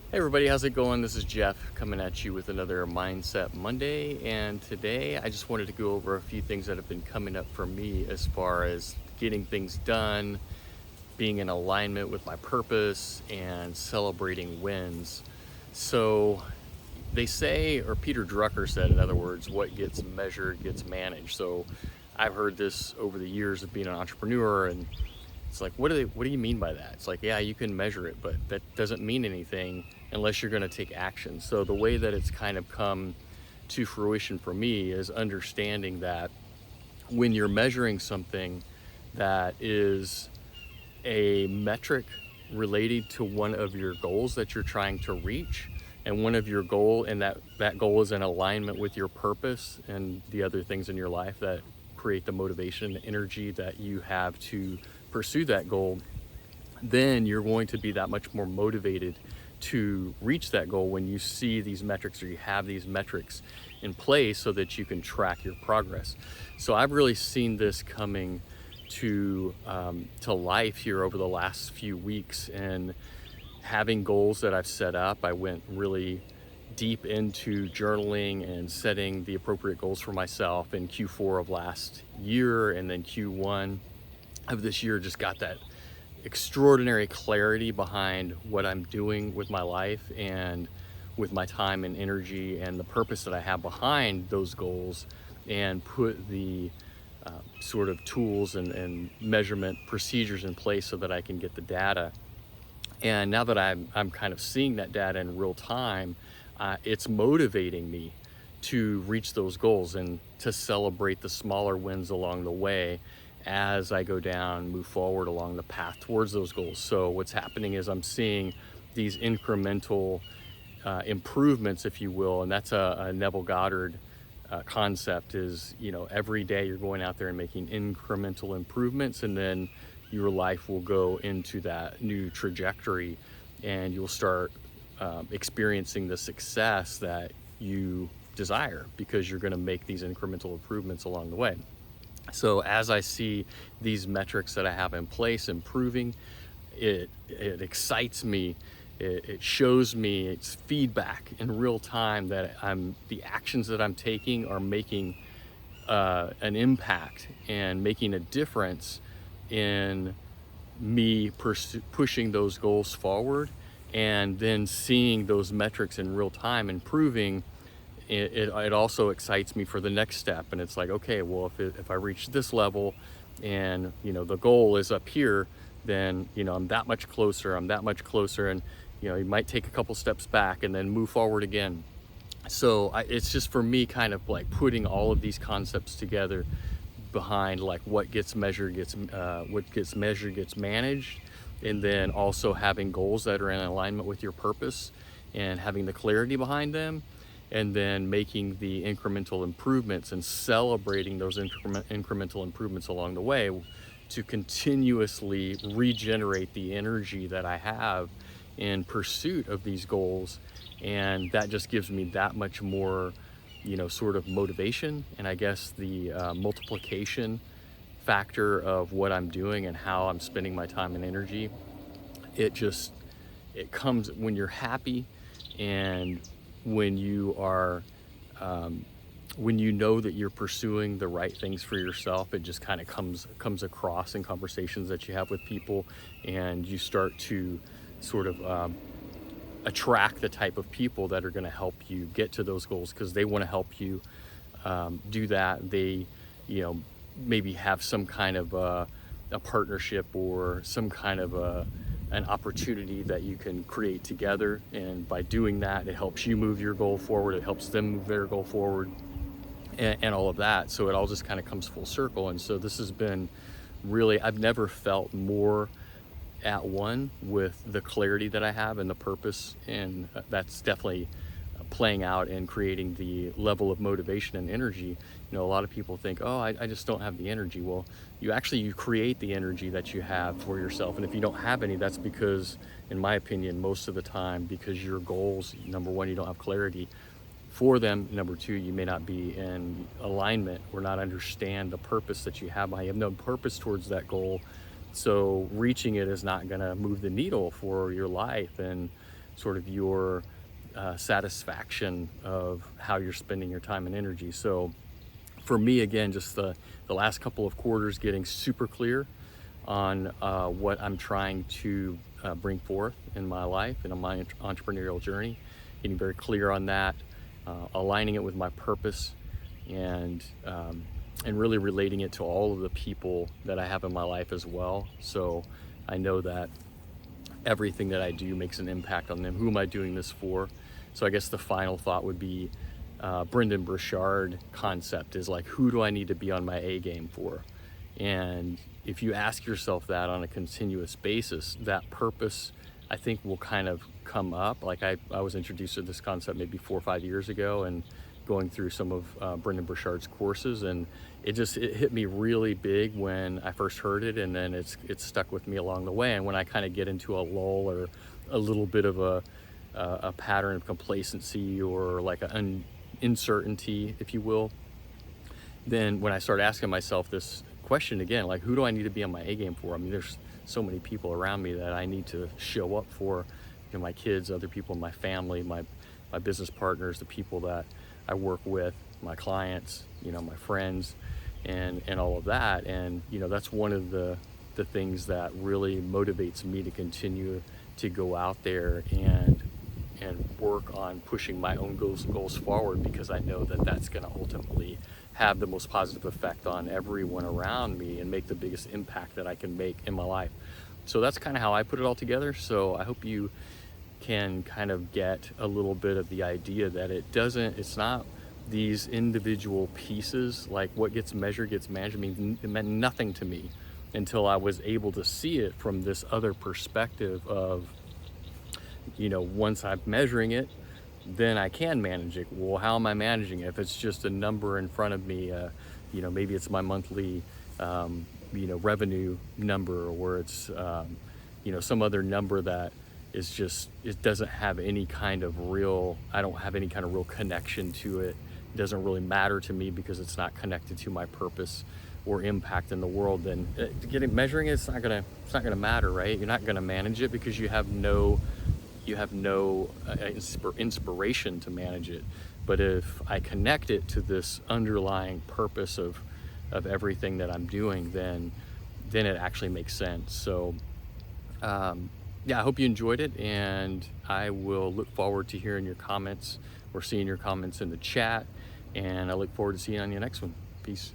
Hey everybody, how's it going? This is Jeff coming at you with another Mindset Monday, and today I just wanted to go over a few things that have been coming up for me as far as getting things done, being in alignment with my purpose, and celebrating wins. So they say, or Peter Drucker said, in other words, what gets measured gets managed. So I've heard this over the years of being an entrepreneur, and it's like, what do you mean by that? It's like, yeah, you can measure it, but that doesn't mean anything unless you're going to take action. So the way that it's kind of come to fruition for me is understanding that when you're measuring something that is a metric related to one of your goals that you're trying to reach, and one of your goal, and that goal is in alignment with your purpose and the other things in your life that create the motivation and energy that you have to pursue that goal, then you're going to be that much more motivated to reach that goal when you see these metrics, or you have these metrics in place so that you can track your progress. So I've really seen this coming to life here over the last few weeks, and having goals that I've set up. I went really deep into journaling and setting the appropriate goals for myself in Q4 of last year, and then Q1 of this year just got that extraordinary clarity behind what I'm doing with my life and with my time and energy and the purpose that I have behind those goals, and put the sort of tools and measurement procedures in place so that I can get the data. And now that I'm kind of seeing that data in real time, it's motivating me to reach those goals and to celebrate the smaller wins along the way as I go down, move forward along the path towards those goals. So what's happening is I'm seeing these incremental improvements, if you will, and that's a Neville Goddard concept. Is, every day you're going out there and making incremental improvements, and then your life will go into that new trajectory, and you'll start experiencing the success that you desire, because you're going to make these incremental improvements along the way. So as I see these metrics that I have in place improving, it excites me. It shows me, it's feedback in real time that the actions that I'm taking are making an impact and making a difference in me pushing those goals forward, and then seeing those metrics in real time improving. It also excites me for the next step, and it's like, okay, well, if I reach this level, and the goal is up here, then I'm that much closer, and you might take a couple steps back and then move forward again. So it's just, for me, kind of like putting all of these concepts together behind, like, what gets measured gets managed, and then also having goals that are in alignment with your purpose and having the clarity behind them, and then making the incremental improvements and celebrating those incremental improvements along the way to continuously regenerate the energy that I have in pursuit of these goals. And that just gives me that much more, sort of motivation, and I guess the multiplication factor of what I'm doing and how I'm spending my time and energy. It comes when you're happy, and when you are when you know that you're pursuing the right things for yourself. It just kind of comes across in conversations that you have with people, and you start to sort of attract the type of people that are going to help you get to those goals, because they want to help you do that. They, maybe have some kind of a partnership, or some kind of an opportunity that you can create together. And by doing that, it helps you move your goal forward. It helps them move their goal forward, and all of that. So it all just kind of comes full circle. And so this has been really, I've never felt more at one with the clarity that I have and the purpose. And that's definitely playing out and creating the level of motivation and energy. A lot of people think, oh, I just don't have the energy. Well, you create the energy that you have for yourself. And if you don't have any, that's because, in my opinion, most of the time, because your goals, number one, you don't have clarity for them. Number two, you may not be in alignment or not understand the purpose that you have. I have no purpose towards that goal. So reaching it is not going to move the needle for your life. And sort of your satisfaction of how you're spending your time and energy. So for me, again, just the last couple of quarters getting super clear on what I'm trying to bring forth in my life and on my entrepreneurial journey, getting very clear on that, aligning it with my purpose, and really relating it to all of the people that I have in my life as well. So I know that everything that I do makes an impact on them. Who am I doing this for? So I guess the final thought would be Brendan Burchard concept is like, who do I need to be on my A game for? And if you ask yourself that on a continuous basis, that purpose, I think, will kind of come up. Like I was introduced to this concept maybe 4 or 5 years ago, and going through some of Brendan Burchard's courses, and it hit me really big when I first heard it, and then it's stuck with me along the way. And when I kind of get into a lull or a little bit of a pattern of complacency or like an uncertainty, if you will, then when I start asking myself this question again, like, who do I need to be on my A game for? I mean, there's so many people around me that I need to show up for, you know, my kids, other people in my family, my business partners, the people that I work with, my clients, you know, my friends, and all of that. And, you know, that's one of the things that really motivates me to continue to go out there and work on pushing my own goals forward, because I know that that's going to ultimately have the most positive effect on everyone around me and make the biggest impact that I can make in my life. So that's kind of how I put it all together. So I hope you can kind of get a little bit of the idea that it's not these individual pieces, like what gets measured gets managed. I mean, it meant nothing to me until I was able to see it from this other perspective of, you know, once I'm measuring it, then I can manage it. Well, how am I managing it? If it's just a number in front of me, you know, maybe it's my monthly, you know, revenue number, or it's, you know, some other number that is just, it doesn't have any kind of real, I don't have any kind of real connection to it. It doesn't really matter to me because it's not connected to my purpose or impact in the world. Then measuring it, it's not gonna matter, right? You're not gonna manage it because you have no inspiration to manage it. But if I connect it to this underlying purpose of everything that I'm doing, then it actually makes sense. So yeah, I hope you enjoyed it, and I will look forward to hearing your comments or seeing your comments in the chat, and I look forward to seeing you on your next one. Peace.